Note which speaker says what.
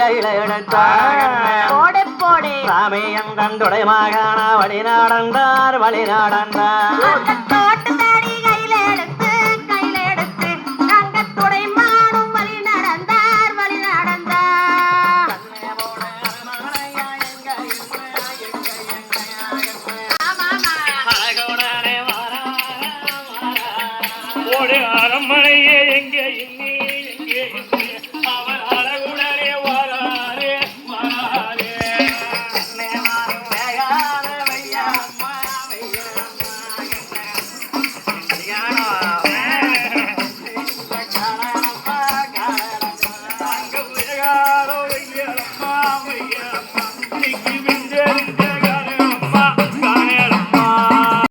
Speaker 1: கையில எடுத்தாடு போடு சாமி எந்தன் துடை மகான வழி நடந்தார் வழி நடந்தார்
Speaker 2: அரண்மனைய